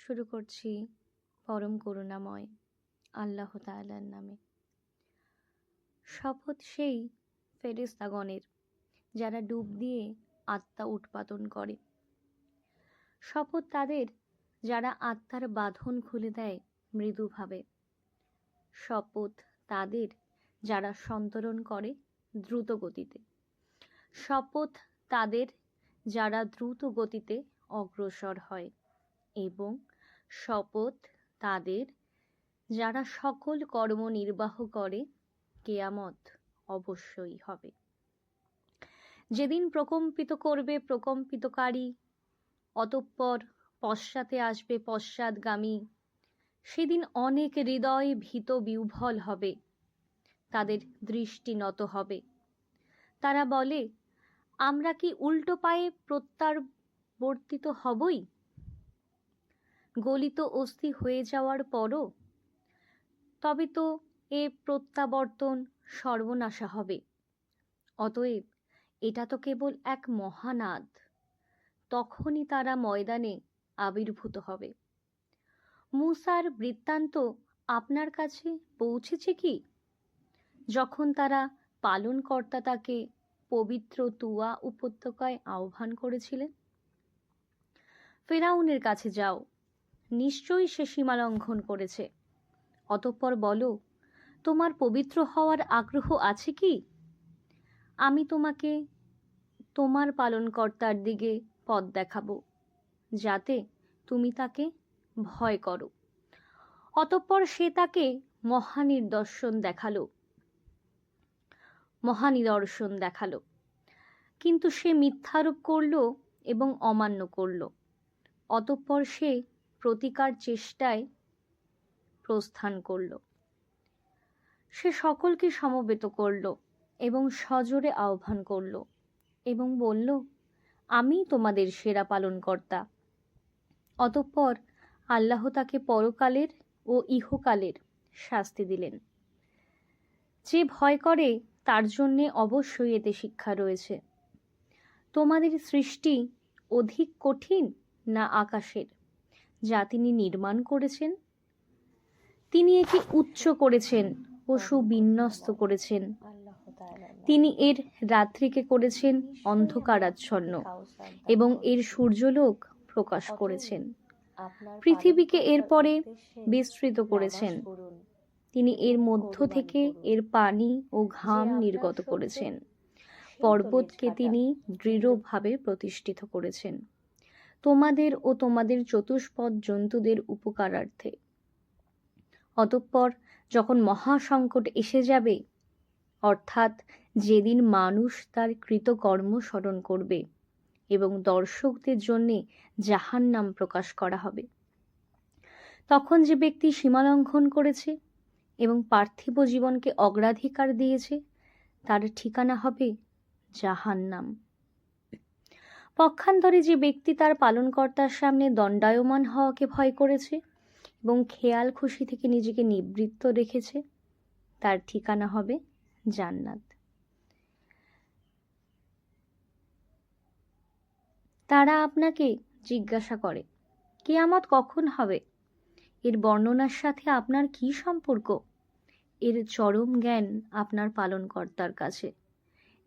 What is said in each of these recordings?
শুরু করছি পরম করুণাময় আল্লাহ তাআলার নামে। শপথ সেই ফেরেশতাগণের যারা ডুব দিয়ে আত্মা উৎপাদন করে। শপথ তাদের যারা আত্মার বাঁধন খুলে দেয় মৃদুভাবে। শপথ তাদের যারা সন্তরণ করে দ্রুত গতিতে। শপথ তাদের যারা দ্রুত গতিতে অগ্রসর হয় এবং শপথ তাদের যারা সকল কর্ম নির্বাহ করে কেয়ামত অবশ্যই হবে। যেদিন প্রকম্পিত করবে প্রকম্পিতকারী, অতঃপর পশ্চাতে আসবে পশ্চাৎগামী, সেদিন অনেক হৃদয় ভীত বিহ্বল হবে, তাদের দৃষ্টি নত হবে। তারা বলে, আমরা কি উল্টো পায়ে প্রত্যাবর্তিত হবই? গলিত অস্থি হয়ে যাওয়ার পরও তবে তো এ প্রত্যাবর্তন সর্বনাশা হবে। অতএব এটা তো কেবল এক মহানাদ। তখনই তারা ময়দানে আবির্ভূত হবে। মূসার বৃত্তান্ত আপনার কাছে পৌঁছেছে কি? যখন তারা পালনকর্তা তাকে পবিত্র তুয়া উপত্যকায় আহ্বান করেছিলেন। ফেরাউনের কাছে যাও, নিশ্চয়ই সে সীমা লঙ্ঘন করেছে। অতঃপর বলো, তোমার পবিত্র হওয়ার আগ্রহ আছে কি? আমি তোমাকে তোমার পালনকর্তার দিকে পথ দেখাবো, যাতে তুমি তাকে ভয় করো। অতঃপর সে তাকে মহানিদর্শন দেখালো, কিন্তু সে মিথ্যারোপ করল এবং অমান্য করল। অতঃপর সে প্রতিকার চেষ্টায় প্রস্থান করল। সে সকলকে সমবেত করল এবং সজোরে আহ্বান করল এবং বলল, আমি তোমাদের সেরা পালনকর্তা। অতঃপর আল্লাহ তাকে পরকালের ও ইহকালের শাস্তি দিলেন। যে ভয় করে তার জন্যে অবশ্যই এতে শিক্ষা রয়েছে। তোমাদের সৃষ্টি অধিক কঠিন না আকাশের, যা তিনি নির্মাণ করেছেন? তিনি একে উচ্চ করেছেন ও সুবিন্যস্ত করেছেন। তিনি এর রাত্রিকে করেছেন অন্ধকারাচ্ছন্ন এবং এর সূর্যলোক প্রকাশ করেছেন। পৃথিবীকে এরপরে বিস্তৃত করেছেন। তিনি এর মধ্য থেকে এর পানি ও ঘাম নির্গত করেছেন। পর্বতকে তিনি দৃঢ়ভাবে প্রতিষ্ঠিত করেছেন তোমাদের ও তোমাদের চতুষ্পদ জন্তুদের উপকারার্থে। অতঃপর যখন মহাসংকট এসে যাবে, অর্থাৎ যেদিন মানুষ তার কৃতকর্ম স্মরণ করবে এবং দর্শকদের জন্য জাহান্নাম প্রকাশ করা হবে, তখন যে ব্যক্তি সীমালঙ্ঘন করেছে এবং পার্থিব জীবনকে অগ্রাধিকার দিয়েছে তার ঠিকানা হবে জাহান্নাম। পক্ষান্তরে যে ব্যক্তি তার পালনকর্তার সামনে দণ্ডায়মান হওয়াকে ভয় করেছে এবং খেয়াল খুশি থেকে নিজেকে নিবৃত্ত রেখেছে, তার ঠিকানা হবে জান্নাত। তারা আপনাকে জিজ্ঞাসা করে, কিয়ামত কখন হবে? এর বর্ণনার সাথে আপনার কি সম্পর্ক? এর চরম জ্ঞান আপনার পালনকর্তার কাছে।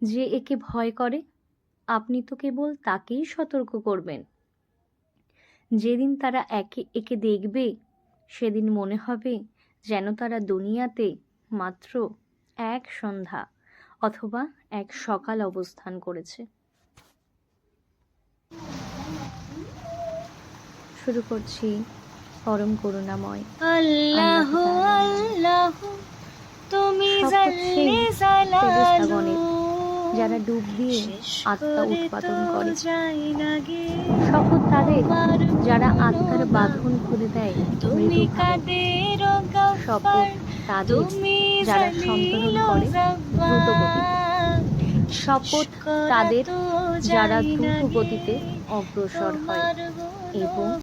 যে একে ভয় করে, আপনি তো কেবল তাকেই সতর্ক করবেন। যেদিন তারা একে দেখবে, সেদিন মনে হবে যেন তারা দুনিয়াতে মাত্র এক সন্ধ্যা অথবা এক সকাল অবস্থান করেছে। শুরু করছি পরম করুণাময় আল্লাহ আল্লাহ। তুমি ফেরেশতাগণের যারা ডুব দিয়ে আত্মা উৎপাদন করে। শপথ তাদের যারা আত্মার বাঁধন খুলে দেয় মৃদুভাবে। শপথ তাদের যারা সন্তরণ করে দ্রুত গতিতে। শপথ তাদের যারা দ্রুত গতিতে অগ্রসর হয় এবং